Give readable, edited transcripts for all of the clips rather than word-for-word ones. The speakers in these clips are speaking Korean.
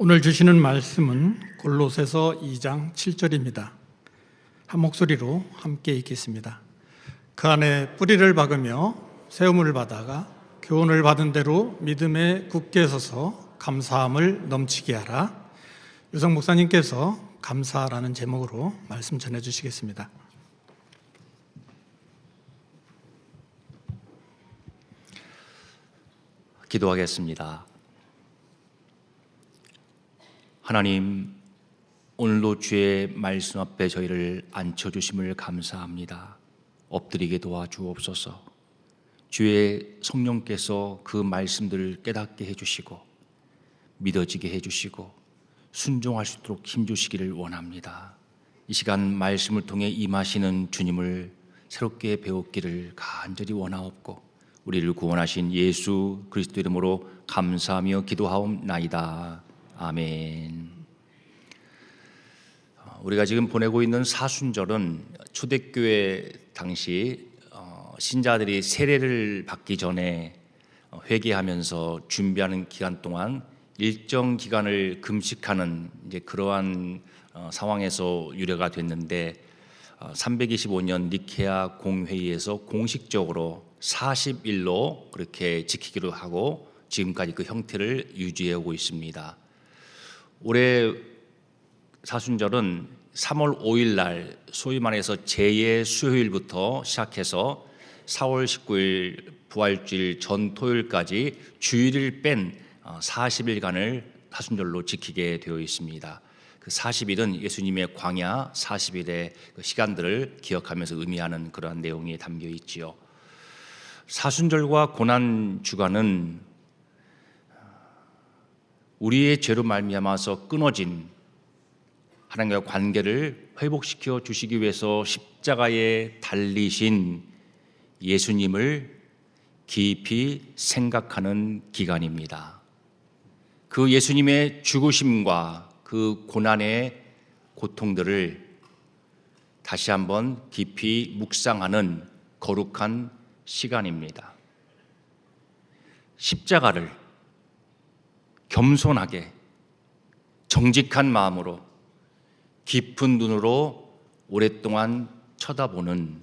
오늘 주시는 말씀은 골로새서 2장 7절입니다. 한 목소리로 함께 읽겠습니다. 그 안에 뿌리를 박으며 세움을 받아가 교훈을 받은 대로 믿음에 굳게 서서 감사함을 넘치게 하라. 유성 목사님께서 감사라는 제목으로 말씀 전해 주시겠습니다. 기도하겠습니다. 하나님, 오늘도 주의 말씀 앞에 저희를 앉혀주심을 감사합니다. 엎드리게 도와주옵소서. 주의 성령께서 그 말씀들을 깨닫게 해주시고 믿어지게 해주시고 순종할 수 있도록 힘주시기를 원합니다. 이 시간 말씀을 통해 임하시는 주님을 새롭게 배웠기를 간절히 원하옵고 우리를 구원하신 예수 그리스도 이름으로 감사하며 기도하옵나이다. 아멘. 우리가 지금 보내고 있는 사순절은 초대교회 당시 신자들이 세례를 받기 전에 회개하면서 준비하는 기간 동안 일정 기간을 금식하는 이제 그러한 상황에서 유래가 됐는데 325년 니케아 공회의에서 공식적으로 40일로 그렇게 지키기로 하고 지금까지 그 형태를 유지해 오고 있습니다. 올해 사순절은 3월 5일 날 소위 말해서 제2의 수요일부터 시작해서 4월 19일 부활주일 전 토요일까지 주일을 뺀 40일간을 사순절로 지키게 되어 있습니다. 그 40일은 예수님의 광야 40일의 그 시간들을 기억하면서 의미하는 그러한 내용이 담겨 있지요. 사순절과 고난 주간은 우리의 죄로 말미암아서 끊어진 하나님과의 관계를 회복시켜 주시기 위해서 십자가에 달리신 예수님을 깊이 생각하는 기간입니다. 그 예수님의 죽으심과 그 고난의 고통들을 다시 한번 깊이 묵상하는 거룩한 시간입니다. 십자가를 겸손하게 정직한 마음으로 깊은 눈으로 오랫동안 쳐다보는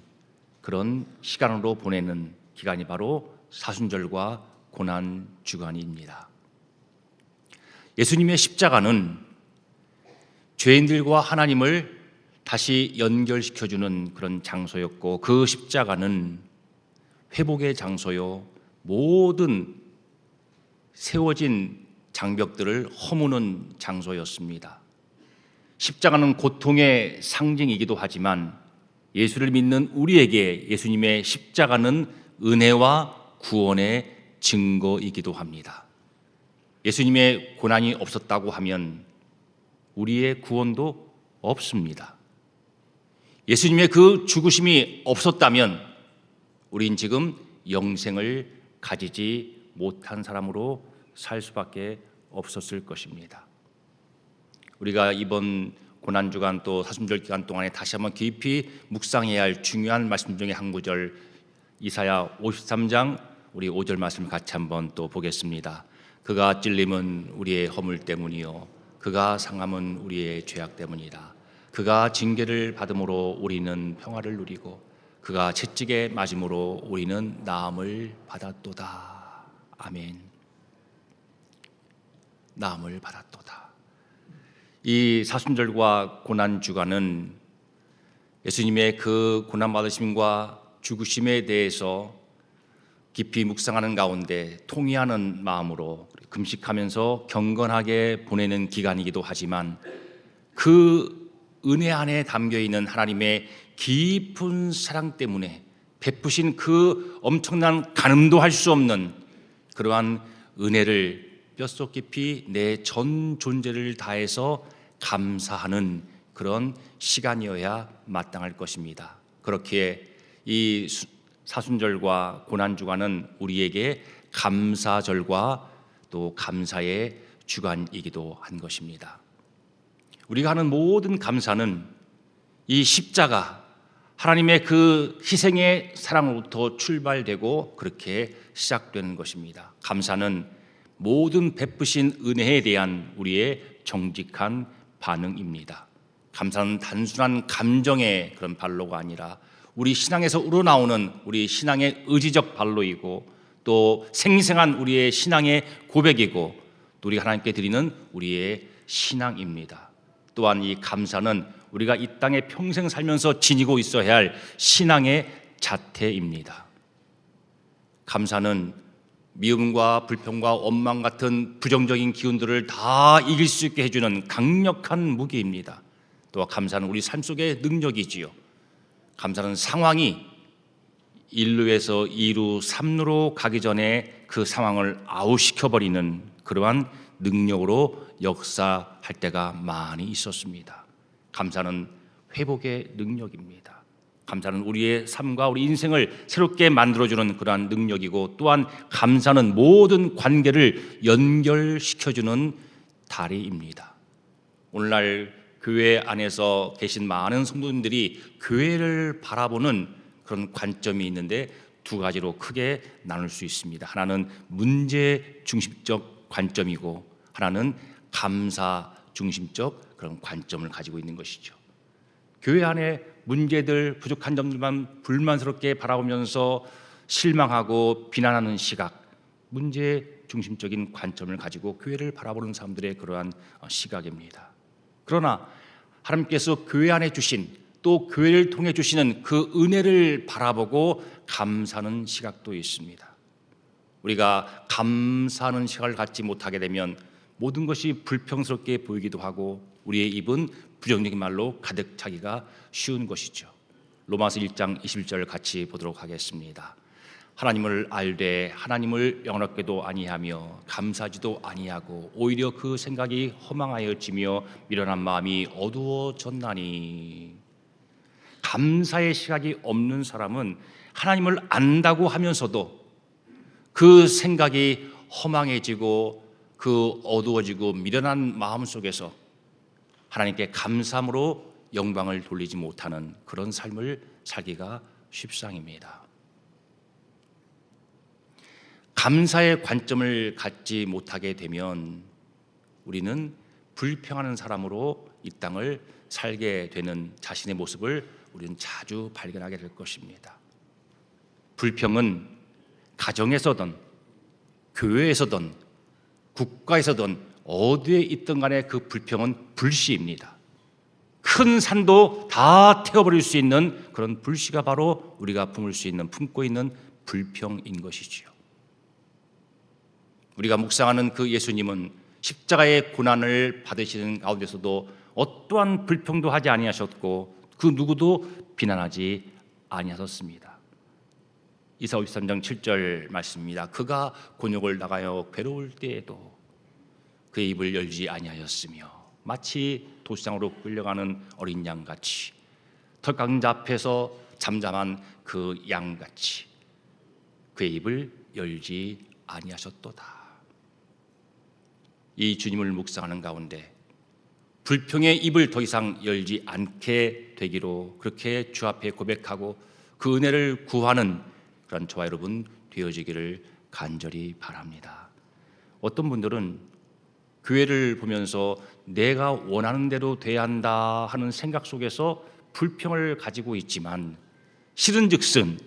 그런 시간으로 보내는 기간이 바로 사순절과 고난 주간입니다. 예수님의 십자가는 죄인들과 하나님을 다시 연결시켜주는 그런 장소였고 그 십자가는 회복의 장소요 모든 세워진 장벽들을 허무는 장소였습니다. 십자가는 고통의 상징이기도 하지만 예수를 믿는 우리에게 예수님의 십자가는 은혜와 구원의 증거이기도 합니다. 예수님의 고난이 없었다고 하면 우리의 구원도 없습니다. 예수님의 그 죽으심이 없었다면 우린 지금 영생을 가지지 못한 사람으로 살 수밖에 없었을 것입니다. 우리가 이번 고난주간 또 사순절 기간 동안에 다시 한번 깊이 묵상해야 할 중요한 말씀 중에 한 구절 이사야 53장 우리 5절 말씀을 같이 한번 또 보겠습니다. 그가 찔림은 우리의 허물 때문이요 그가 상함은 우리의 죄악 때문이다. 그가 징계를 받음으로 우리는 평화를 누리고 그가 채찍에 맞음으로 우리는 나음을 받았도다. 아멘. 나음을 받았도다. 이 사순절과 고난 주간은 예수님의 그 고난 받으심과 죽으심에 대해서 깊이 묵상하는 가운데 통회하는 마음으로 금식하면서 경건하게 보내는 기간이기도 하지만 그 은혜 안에 담겨 있는 하나님의 깊은 사랑 때문에 베푸신 그 엄청난 가늠도 할 수 없는 그러한 은혜를 뼛속 깊이 내 전 존재를 다해서 감사하는 그런 시간이어야 마땅할 것입니다. 그렇기에 이 사순절과 고난주간은 우리에게 감사절과 또 감사의 주간이기도 한 것입니다. 우리가 하는 모든 감사는 이 십자가 하나님의 그 희생의 사랑으로부터 출발되고 그렇게 시작되는 것입니다. 감사는 모든 베푸신 은혜에 대한 우리의 정직한 반응입니다. 감사는 단순한 감정의 그런 발로가 아니라 우리 신앙에서 우러나오는 우리 신앙의 의지적 발로이고 또 생생한 우리의 신앙의 고백이고 또 우리가 하나님께 드리는 우리의 신앙입니다. 또한 이 감사는 우리가 이 땅에 평생 살면서 지니고 있어야 할 신앙의 자태입니다. 감사는 미움과 불평과 원망 같은 부정적인 기운들을 다 이길 수 있게 해주는 강력한 무기입니다. 또 감사는 우리 삶 속의 능력이지요. 감사는 상황이 1루에서 2루, 3루로 가기 전에 그 상황을 아웃시켜버리는 그러한 능력으로 역사할 때가 많이 있었습니다. 감사는 회복의 능력입니다. 감사는 우리의 삶과 우리 인생을 새롭게 만들어주는 그러한 능력이고 또한 감사는 모든 관계를 연결시켜주는 다리입니다. 오늘날 교회 안에서 계신 많은 성도님들이 교회를 바라보는 그런 관점이 있는데 두 가지로 크게 나눌 수 있습니다. 하나는 문제 중심적 관점이고 하나는 감사 중심적 그런 관점을 가지고 있는 것이죠. 교회 안에 문제들, 부족한 점들만 불만스럽게 바라보면서 실망하고 비난하는 시각, 문제 중심적인 관점을 가지고 교회를 바라보는 사람들의 그러한 시각입니다. 그러나 하나님께서 교회 안에 주신 또 교회를 통해 주시는 그 은혜를 바라보고 감사하는 시각도 있습니다. 우리가 감사하는 시각을 갖지 못하게 되면 모든 것이 불평스럽게 보이기도 하고 우리의 입은 부정적인 말로 가득 차기가 쉬운 것이죠. 로마서 1장 21절 같이 보도록 하겠습니다. 하나님을 알되 하나님을 영원하게도 아니하며 감사하지도 아니하고 오히려 그 생각이 허망하여지며 미련한 마음이 어두워졌나니. 감사의 시각이 없는 사람은 하나님을 안다고 하면서도 그 생각이 허망해지고 그 어두워지고 미련한 마음 속에서 하나님께 감사함으로 영광을 돌리지 못하는 그런 삶을 살기가 쉽상입니다. 감사의 관점을 갖지 못하게 되면 우리는 불평하는 사람으로 이 땅을 살게 되는 자신의 모습을 우리는 자주 발견하게 될 것입니다. 불평은 가정에서든 교회에서든 국가에서든 어디에 있든 간에 그 불평은 불씨입니다. 큰 산도 다 태워버릴 수 있는 그런 불씨가 바로 우리가 품고 있는 불평인 것이지요. 우리가 묵상하는 그 예수님은 십자가의 고난을 받으시는 가운데서도 어떠한 불평도 하지 아니하셨고 그 누구도 비난하지 아니하셨습니다. 이사야 53장 7절 말씀입니다. 그가 곤욕을 당하여 괴로울 때에도 그의 입을 열지 아니하였으며 마치 도시장으로 끌려가는 어린 양같이 털강자 앞에서 잠잠한 그 양같이 그의 입을 열지 아니하셨도다. 이 주님을 묵상하는 가운데 불평의 입을 더 이상 열지 않게 되기로 그렇게 주 앞에 고백하고 그 은혜를 구하는 그런 저와 여러분 되어지기를 간절히 바랍니다. 어떤 분들은 교회를 보면서 내가 원하는 대로 돼야 한다 하는 생각 속에서 불평을 가지고 있지만 실은즉슨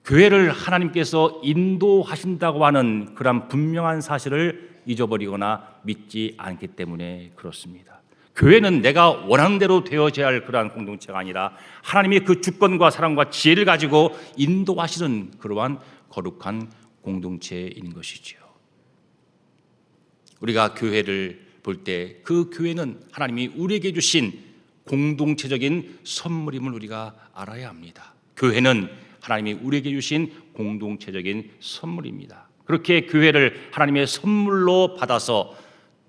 교회를 하나님께서 인도하신다고 하는 그런 분명한 사실을 잊어버리거나 믿지 않기 때문에 그렇습니다. 교회는 내가 원하는 대로 되어져야 할 그러한 공동체가 아니라 하나님이 그 주권과 사랑과 지혜를 가지고 인도하시는 그러한 거룩한 공동체인 것이지요. 우리가 교회를 볼 때 그 교회는 하나님이 우리에게 주신 공동체적인 선물임을 우리가 알아야 합니다. 교회는 하나님이 우리에게 주신 공동체적인 선물입니다. 그렇게 교회를 하나님의 선물로 받아서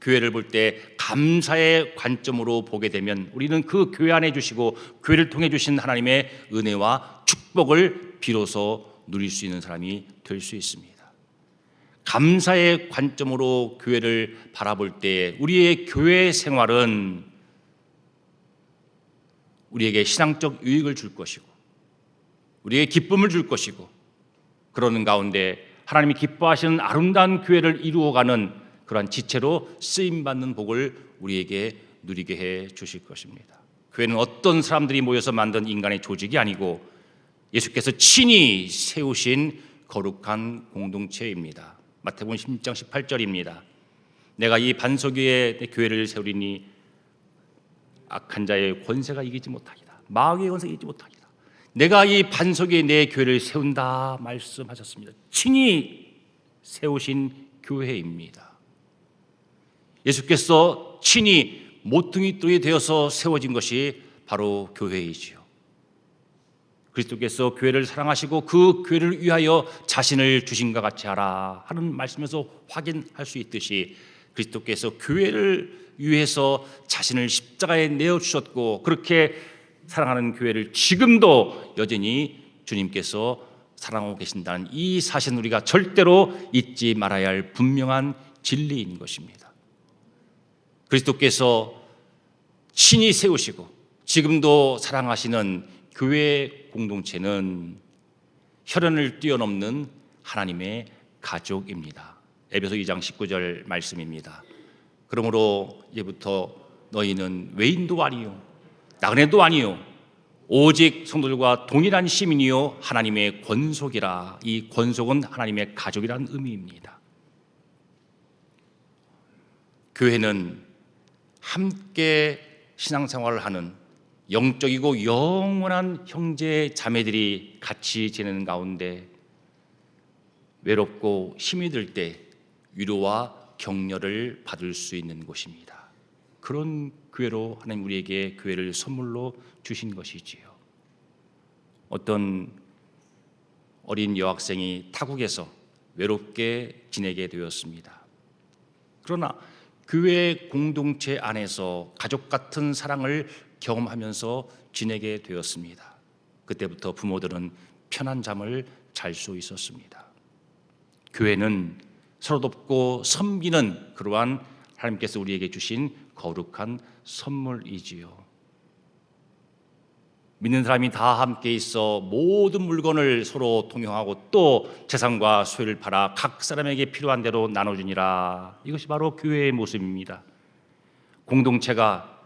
교회를 볼 때 감사의 관점으로 보게 되면 우리는 그 교회 안에 주시고 교회를 통해 주신 하나님의 은혜와 축복을 비로소 누릴 수 있는 사람이 될 수 있습니다. 감사의 관점으로 교회를 바라볼 때 우리의 교회 생활은 우리에게 신앙적 유익을 줄 것이고 우리에게 기쁨을 줄 것이고 그러는 가운데 하나님이 기뻐하시는 아름다운 교회를 이루어가는 그러한 지체로 쓰임받는 복을 우리에게 누리게 해 주실 것입니다. 교회는 어떤 사람들이 모여서 만든 인간의 조직이 아니고 예수께서 친히 세우신 거룩한 공동체입니다. 마태복음 16장 18절입니다. 내가 이 반석 위에 내 교회를 세우리니 악한 자의 권세가 이기지 못하리라. 마귀의 권세가 이기지 못하리라. 내가 이 반석 위에 내 교회를 세운다 말씀하셨습니다. 친히 세우신 교회입니다. 예수께서 친히 모퉁이돌이 되어서 세워진 것이 바로 교회이지요. 그리스도께서 교회를 사랑하시고 그 교회를 위하여 자신을 주신과 같이 하라 하는 말씀에서 확인할 수 있듯이 그리스도께서 교회를 위해서 자신을 십자가에 내어주셨고 그렇게 사랑하는 교회를 지금도 여전히 주님께서 사랑하고 계신다는 이 사실은 우리가 절대로 잊지 말아야 할 분명한 진리인 것입니다. 그리스도께서 친히 세우시고 지금도 사랑하시는 교회 공동체는 혈연을 뛰어넘는 하나님의 가족입니다. 에베소 2장 19절 말씀입니다. 그러므로 이제부터 너희는 외인도 아니요 나그네도 아니요 오직 성도들과 동일한 시민이요 하나님의 권속이라. 이 권속은 하나님의 가족이라는 의미입니다. 교회는 함께 신앙생활을 하는 영적이고 영원한 형제 자매들이 같이 지내는 가운데 외롭고 힘이 들 때 위로와 격려를 받을 수 있는 곳입니다. 그런 교회로 하나님 우리에게 교회를 선물로 주신 것이지요. 어떤 어린 여학생이 타국에서 외롭게 지내게 되었습니다. 그러나 교회 공동체 안에서 가족 같은 사랑을 경험하면서 지내게 되었습니다. 그때부터 부모들은 편한 잠을 잘 수 있었습니다. 교회는 서로 돕고 섬기는 그러한 하나님께서 우리에게 주신 거룩한 선물이지요. 믿는 사람이 다 함께 있어 모든 물건을 서로 통용하고 또 재산과 소유를 팔아 각 사람에게 필요한 대로 나눠주니라. 이것이 바로 교회의 모습입니다. 공동체가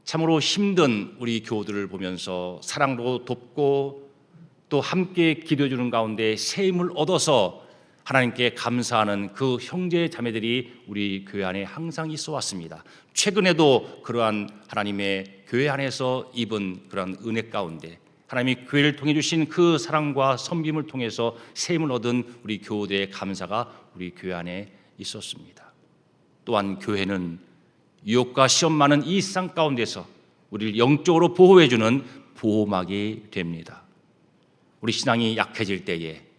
참으로 힘든 우리 교우들을 보면서 사랑으로 돕고 또 함께 기도해주는 가운데 새 힘을 얻어서 하나님께 감사하는 그 형제 자매들이 우리 교회 안에 항상 있어 왔습니다. 최근에도 그러한 하나님의 교회 안에서 입은 그러한 은혜 가운데 하나님이 교회를 통해 주신 그 사랑과 섬김을 통해서 새 힘을 얻은 우리 교우들의 감사가 우리 교회 안에 있었습니다. 또한 교회는 유혹과 시험 많은 이 세상 가운데서 우리를 영적으로 보호해주는 보호막이 됩니다. 우리 신앙이 약해질 때에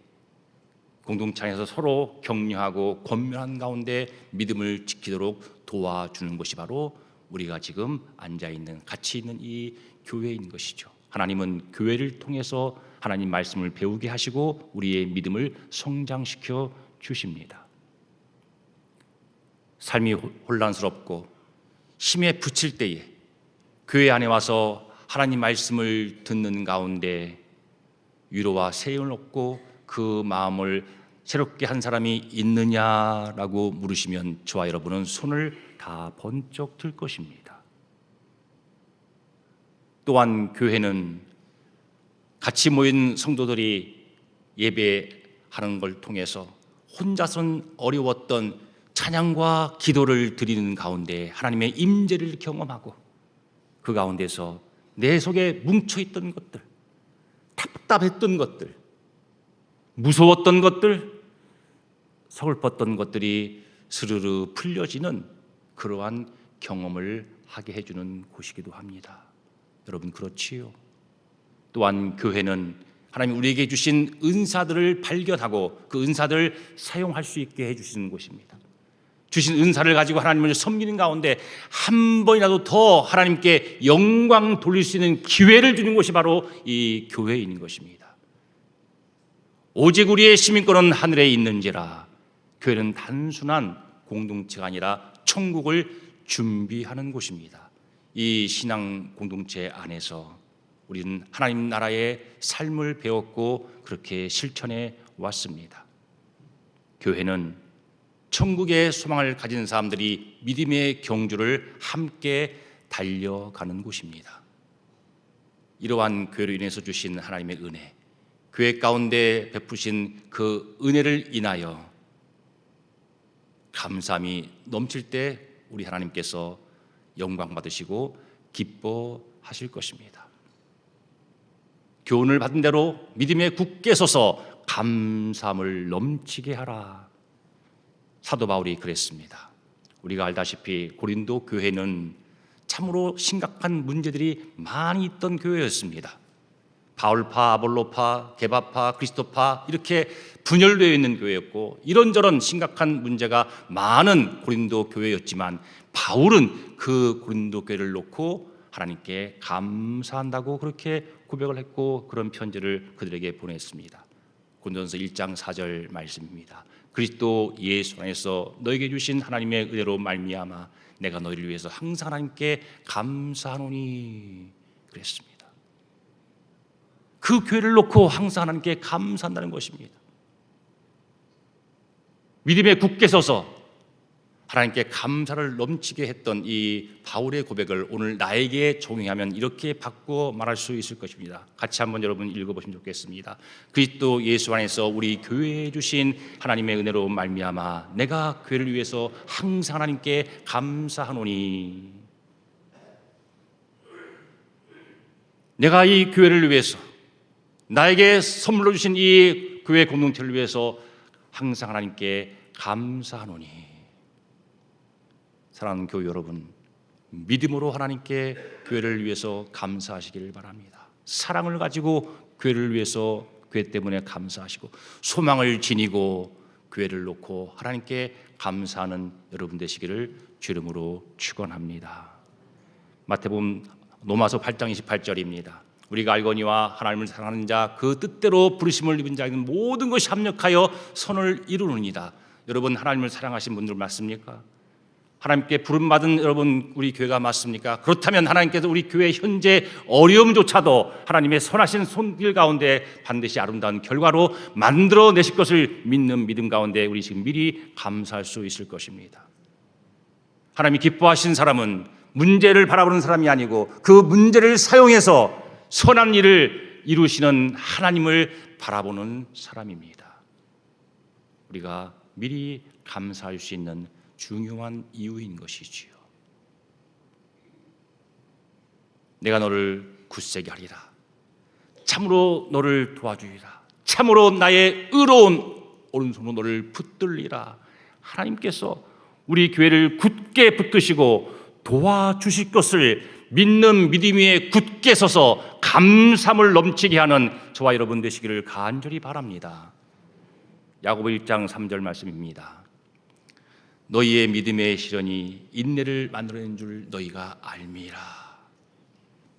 공동체 안에서 서로 격려하고 권면한 가운데 믿음을 지키도록 도와주는 것이 바로 우리가 지금 앉아있는 같이 있는 이 교회인 것이죠. 하나님은 교회를 통해서 하나님 말씀을 배우게 하시고 우리의 믿음을 성장시켜 주십니다. 삶이 혼란스럽고 힘에 부칠 때에 교회 안에 와서 하나님 말씀을 듣는 가운데 위로와 새 힘을 얻고 그 마음을 새롭게 한 사람이 있느냐라고 물으시면 저와 여러분은 손을 다 번쩍 들 것입니다. 또한 교회는 같이 모인 성도들이 예배하는 걸 통해서 혼자선 어려웠던 찬양과 기도를 드리는 가운데 하나님의 임재를 경험하고 그 가운데서 내 속에 뭉쳐있던 것들, 답답했던 것들, 무서웠던 것들, 서글펐던 것들이 스르르 풀려지는 그러한 경험을 하게 해주는 곳이기도 합니다. 여러분 그렇지요? 또한 교회는 하나님이 우리에게 주신 은사들을 발견하고 그 은사들을 사용할 수 있게 해주시는 곳입니다. 주신 은사를 가지고 하나님을 섬기는 가운데 한 번이라도 더 하나님께 영광 돌릴 수 있는 기회를 주는 곳이 바로 이 교회인 것입니다. 오직 우리의 시민권은 하늘에 있는지라. 교회는 단순한 공동체가 아니라 천국을 준비하는 곳입니다. 이 신앙 공동체 안에서 우리는 하나님 나라의 삶을 배웠고 그렇게 실천해 왔습니다. 교회는 천국의 소망을 가진 사람들이 믿음의 경주를 함께 달려가는 곳입니다. 이러한 교회로 인해서 주신 하나님의 은혜, 교회 가운데 베푸신 그 은혜를 인하여 감사함이 넘칠 때 우리 하나님께서 영광 받으시고 기뻐하실 것입니다. 교훈을 받은 대로 믿음에 굳게 서서 감사함을 넘치게 하라. 사도 바울이 그랬습니다. 우리가 알다시피 고린도 교회는 참으로 심각한 문제들이 많이 있던 교회였습니다. 바울파, 아볼로파, 게바파, 그리스도파 이렇게 분열되어 있는 교회였고 이런저런 심각한 문제가 많은 고린도 교회였지만 바울은 그 고린도 교회를 놓고 하나님께 감사한다고 그렇게 고백을 했고 그런 편지를 그들에게 보냈습니다. 고린도전서 1장 4절 말씀입니다. 그리스도 예수 안에서 너에게 주신 하나님의 은혜로 말미암아 내가 너희를 위해서 항상 하나님께 감사하노니 그랬습니다. 그 교회를 놓고 항상 하나님께 감사한다는 것입니다. 믿음에 굳게 서서 하나님께 감사를 넘치게 했던 이 바울의 고백을 오늘 나에게 적용하면 이렇게 바꾸어 말할 수 있을 것입니다. 같이 한번 여러분 읽어보시면 좋겠습니다. 그리스도 예수 안에서 우리 교회에 주신 하나님의 은혜로 말미암아 내가 교회를 위해서 항상 하나님께 감사하노니. 내가 이 교회를 위해서 나에게 선물로 주신 이 교회 공동체를 위해서 항상 하나님께 감사하노니. 사랑하는 교회 여러분, 믿음으로 하나님께 교회를 위해서 감사하시기를 바랍니다. 사랑을 가지고 교회를 위해서 교회 때문에 감사하시고 소망을 지니고 교회를 놓고 하나님께 감사하는 여러분 되시기를 주 이름으로 축원합니다. 마태복음 로마서 8장 28절입니다. 우리가 알거니와 하나님을 사랑하는 자 그 뜻대로 부르심을 입은 자에게는 모든 것이 합력하여 선을 이루느니라. 여러분 하나님을 사랑하신 분들 맞습니까? 하나님께 부름받은 여러분 우리 교회가 맞습니까? 그렇다면 하나님께서 우리 교회 현재 어려움조차도 하나님의 선하신 손길 가운데 반드시 아름다운 결과로 만들어내실 것을 믿는 믿음 가운데 우리 지금 미리 감사할 수 있을 것입니다. 하나님이 기뻐하신 사람은 문제를 바라보는 사람이 아니고 그 문제를 사용해서 선한 일을 이루시는 하나님을 바라보는 사람입니다. 우리가 미리 감사할 수 있는 중요한 이유인 것이지요. 내가 너를 굳세게 하리라. 참으로 너를 도와주리라. 참으로 나의 의로운 오른손으로 너를 붙들리라. 하나님께서 우리 교회를 굳게 붙드시고 도와주실 것을 믿는 믿음 위에 굳게 서서 감사함을 넘치게 하는 저와 여러분 되시기를 간절히 바랍니다. 야고보 1장 3절 말씀입니다. 너희의 믿음의 시련이 인내를 만들어낸 줄 너희가 알미라.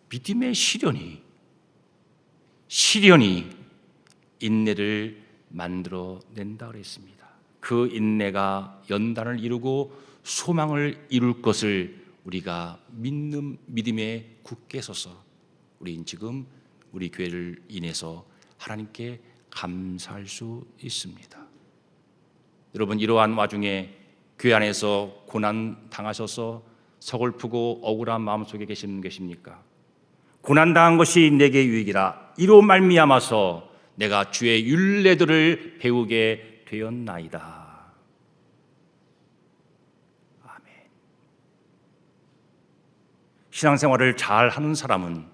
믿음의 시련이 인내를 만들어낸다 그랬습니다. 그 인내가 연단을 이루고 소망을 이룰 것을 우리가 믿는 믿음에 굳게 서서 우리는 지금 우리 교회를 인해서 하나님께 감사할 수 있습니다. 여러분 이러한 와중에 교회 안에서 고난 당하셔서 서글프고 억울한 마음속에 계시는 계십니까? 고난 당한 것이 내게 유익이라 이로 말미암아서 내가 주의 율례들을 배우게 되었나이다. 아멘. 신앙생활을 잘 하는 사람은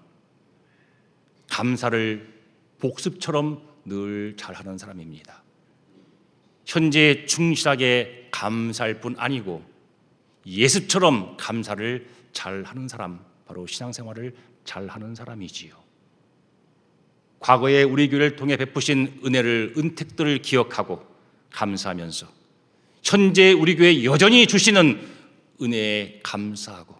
감사를 복습처럼 늘 잘하는 사람입니다. 현재 충실하게 감사할 뿐 아니고 예습처럼 감사를 잘하는 사람, 바로 신앙생활을 잘하는 사람이지요. 과거에 우리 교회를 통해 베푸신 은혜를, 은택들을 기억하고 감사하면서 현재 우리 교회에 여전히 주시는 은혜에 감사하고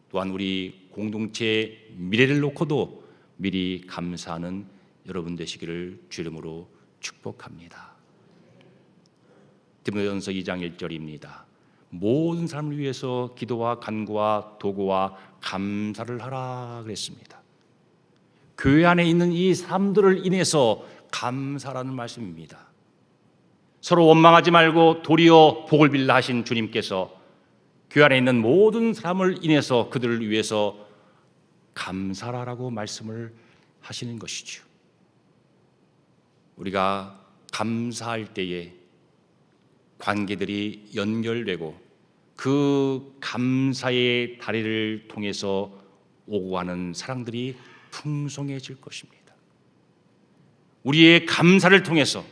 또한 우리 공동체의 미래를 놓고도 미리 감사하는 여러분 되시기를 주 이름으로 축복합니다. 디모데전서 2장 1절입니다. 모든 사람을 위해서 기도와 간구와 도구와 감사를 하라 그랬습니다. 교회 안에 있는 이 사람들을 인해서 감사라는 말씀입니다. 서로 원망하지 말고 도리어 복을 빌라 하신 주님께서 교회 안에 있는 모든 사람을 인해서 그들을 위해서 감사하라고 말씀을 하시는 것이죠. 우리가 감사할 때에 관계들이 연결되고 그 감사의 다리를 통해서 오고 가는 사랑들이 풍성해질 것입니다. 우리의 감사를 통해서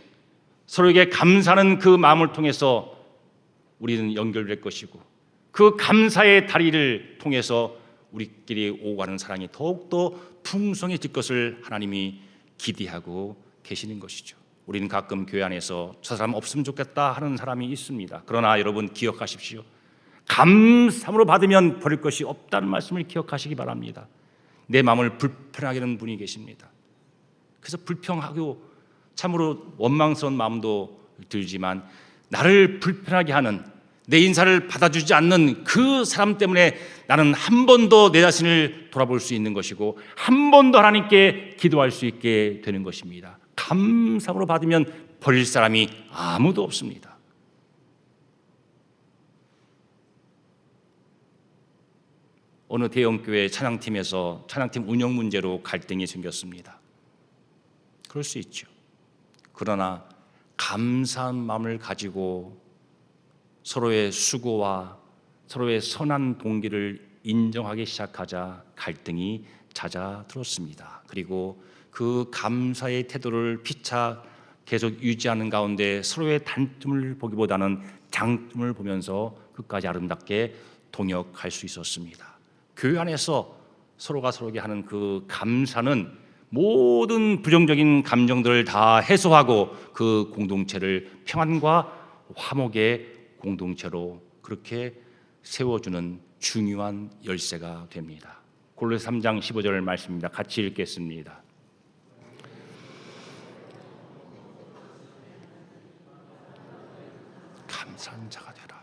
서로에게 감사하는 그 마음을 통해서 우리는 연결될 것이고 그 감사의 다리를 통해서 우리끼리 오고 가는 사랑이 더욱더 풍성해질 것을 하나님이 기대하고 계시는 것이죠. 우리는 가끔 교회 안에서 저 사람 없으면 좋겠다 하는 사람이 있습니다. 그러나 여러분 기억하십시오. 감사함으로 받으면 버릴 것이 없다는 말씀을 기억하시기 바랍니다. 내 마음을 불편하게 하는 분이 계십니다. 그래서 불평하고 참으로 원망스러운 마음도 들지만 나를 불편하게 하는 내 인사를 받아주지 않는 그 사람 때문에 나는 한 번 더 내 자신을 돌아볼 수 있는 것이고 한 번 더 하나님께 기도할 수 있게 되는 것입니다. 감사함으로 받으면 버릴 사람이 아무도 없습니다. 어느 대형교회 찬양팀에서 찬양팀 운영 문제로 갈등이 생겼습니다. 그럴 수 있죠. 그러나 감사한 마음을 가지고 서로의 수고와 서로의 선한 동기를 인정하기 시작하자 갈등이 잦아들었습니다. 그리고 그 감사의 태도를 피차 계속 유지하는 가운데 서로의 단점을 보기보다는 장점을 보면서 끝까지 아름답게 동역할 수 있었습니다. 교회 안에서 서로가 서로에게 하는 그 감사는 모든 부정적인 감정들을 다 해소하고 그 공동체를 평안과 화목의 공동체로 그렇게 세워주는 중요한 열쇠가 됩니다. 골로새 3장 15절 말씀입니다. 같이 읽겠습니다. 감사한 자가 되라.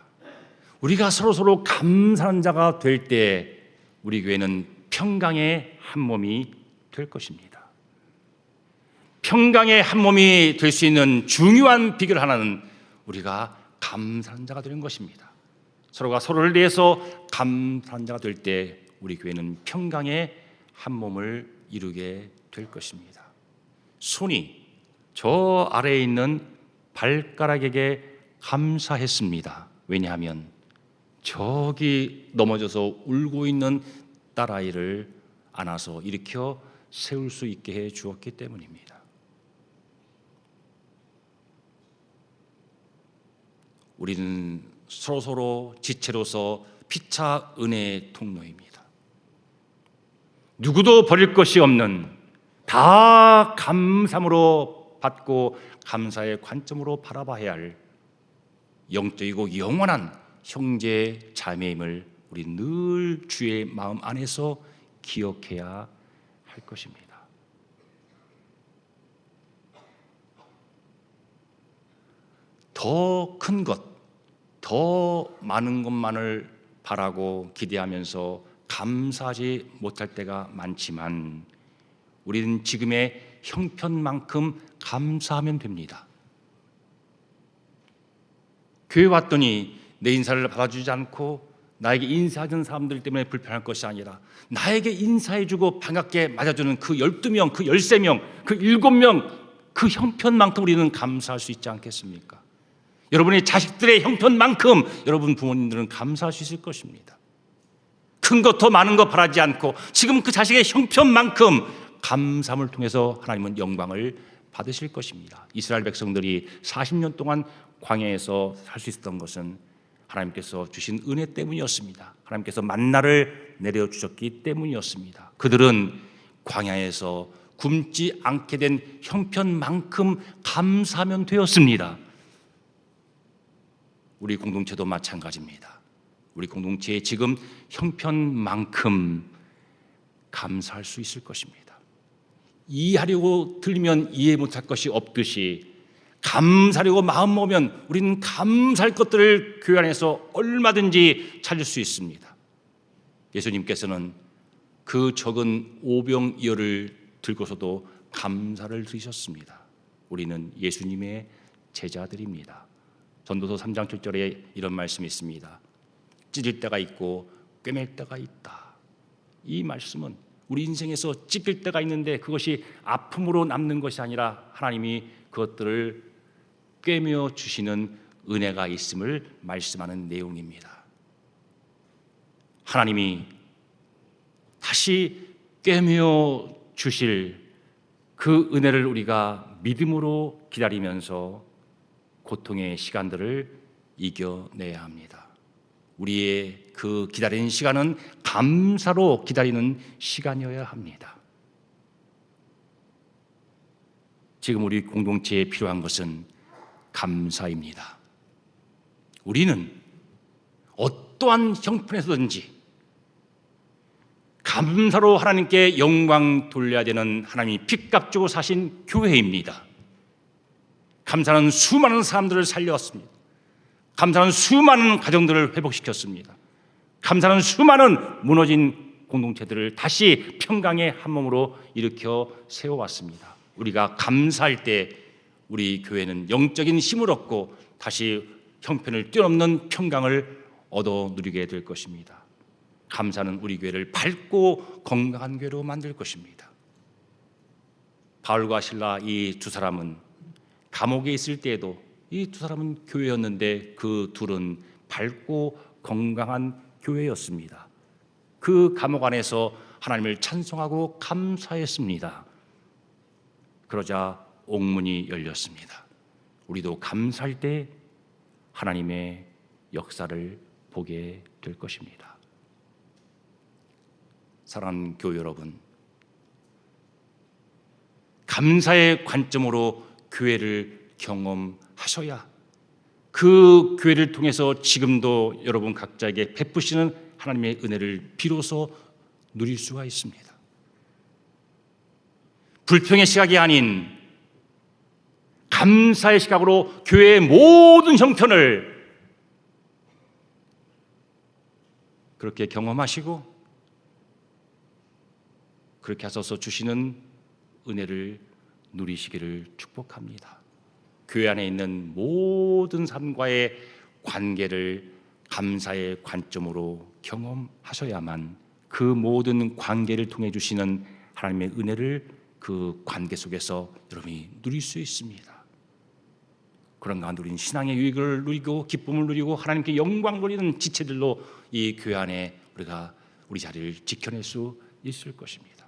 우리가 서로 감사한 자가 될 때 우리 교회는 평강의 한 몸이 될 것입니다. 평강의 한 몸이 될 수 있는 중요한 비결 하나는 우리가 감사한 자가 되는 것입니다. 서로가 서로를 위해서 감사한 자가 될 때 우리 교회는 평강의 한 몸을 이루게 될 것입니다. 손이 저 아래에 있는 발가락에게 감사했습니다. 왜냐하면 저기 넘어져서 울고 있는 딸아이를 안아서 일으켜 세울 수 있게 해 주었기 때문입니다. 우리는 서로 지체로서 피차 은혜의 통로입니다. 누구도 버릴 것이 없는 다 감사함으로 받고 감사의 관점으로 바라봐야 할 영적이고 영원한 형제 자매임을 우리 늘 주의 마음 안에서 기억해야 할 것입니다. 더 큰 것, 더 많은 것만을 바라고 기대하면서 감사하지 못할 때가 많지만 우리는 지금의 형편만큼 감사하면 됩니다. 교회 왔더니 내 인사를 받아주지 않고 나에게 인사하는 사람들 때문에 불편할 것이 아니라 나에게 인사해주고 반갑게 맞아주는 그 12명, 그 13명, 그 7명 그 형편만큼 우리는 감사할 수 있지 않겠습니까? 여러분의 자식들의 형편만큼 여러분 부모님들은 감사할 수 있을 것입니다. 큰 것 더 많은 것 바라지 않고 지금 그 자식의 형편만큼 감사함을 통해서 하나님은 영광을 받으실 것입니다. 이스라엘 백성들이 40년 동안 광야에서 살 수 있었던 것은 하나님께서 주신 은혜 때문이었습니다. 하나님께서 만나를 내려주셨기 때문이었습니다. 그들은 광야에서 굶지 않게 된 형편만큼 감사하면 되었습니다. 우리 공동체도 마찬가지입니다. 우리 공동체의 지금 형편만큼 감사할 수 있을 것입니다. 이해하려고 들리면 이해 못할 것이 없듯이 감사하려고 마음 먹으면 우리는 감사할 것들을 교회 안에서 얼마든지 찾을 수 있습니다. 예수님께서는 그 적은 오병이어를 들고서도 감사를 드리셨습니다. 우리는 예수님의 제자들입니다. 전도서 3장 7절에 이런 말씀이 있습니다. 찢을 때가 있고 꿰맬 때가 있다. 이 말씀은 우리 인생에서 찢길 때가 있는데 그것이 아픔으로 남는 것이 아니라 하나님이 그것들을 꿰며 주시는 은혜가 있음을 말씀하는 내용입니다. 하나님이 다시 꿰며 주실 그 은혜를 우리가 믿음으로 기다리면서 고통의 시간들을 이겨내야 합니다. 우리의 그 기다리는 시간은 감사로 기다리는 시간이어야 합니다. 지금 우리 공동체에 필요한 것은 감사입니다. 우리는 어떠한 형편에서든지 감사로 하나님께 영광 돌려야 되는 하나님이 핏값 주고 사신 교회입니다. 감사는 수많은 사람들을 살려왔습니다. 감사는 수많은 가정들을 회복시켰습니다. 감사는 수많은 무너진 공동체들을 다시 평강의 한 몸으로 일으켜 세워왔습니다. 우리가 감사할 때 우리 교회는 영적인 힘을 얻고 다시 형편을 뛰어넘는 평강을 얻어 누리게 될 것입니다. 감사는 우리 교회를 밝고 건강한 교회로 만들 것입니다. 바울과 실라 이 두 사람은 감옥에 있을 때에도 이 두 사람은 교회였는데 그 둘은 밝고 건강한 교회였습니다. 그 감옥 안에서 하나님을 찬송하고 감사했습니다. 그러자 옥문이 열렸습니다. 우리도 감사할 때 하나님의 역사를 보게 될 것입니다. 사랑하는 교회 여러분, 감사의 관점으로 교회를 경험하셔야 그 교회를 통해서 지금도 여러분 각자에게 베푸시는 하나님의 은혜를 비로소 누릴 수가 있습니다. 불평의 시각이 아닌 감사의 시각으로 교회의 모든 형편을 그렇게 경험하시고 그렇게 하셔서 주시는 은혜를 누리시기를 축복합니다. 교회 안에 있는 모든 삶과의 관계를 감사의 관점으로 경험하셔야만 그 모든 관계를 통해 주시는 하나님의 은혜를 그 관계 속에서 여러분이 누릴 수 있습니다. 그런 가운데 우리는 신앙의 유익을 누리고 기쁨을 누리고 하나님께 영광 돌리는 지체들로 이 교회 안에 우리가 우리 자리를 지켜낼 수 있을 것입니다.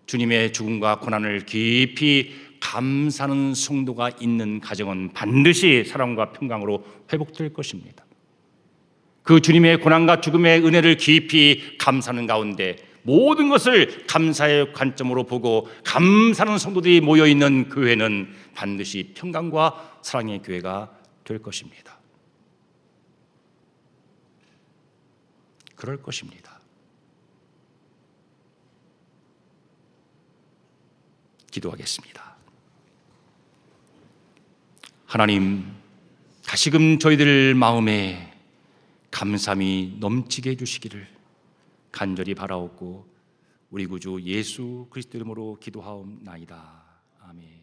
주님의 죽음과 고난을 깊이 감사하는 성도가 있는 가정은 반드시 사랑과 평강으로 회복될 것입니다. 그 주님의 고난과 죽음의 은혜를 깊이 감사하는 가운데 모든 것을 감사의 관점으로 보고 감사하는 성도들이 모여있는 교회는 반드시 평강과 사랑의 교회가 될 것입니다. 그럴 것입니다. 기도하겠습니다. 하나님, 다시금 저희들 마음에 감사함이 넘치게 해주시기를 간절히 바라옵고 우리 구주 예수 그리스도 이름으로 기도하옵나이다. 아멘.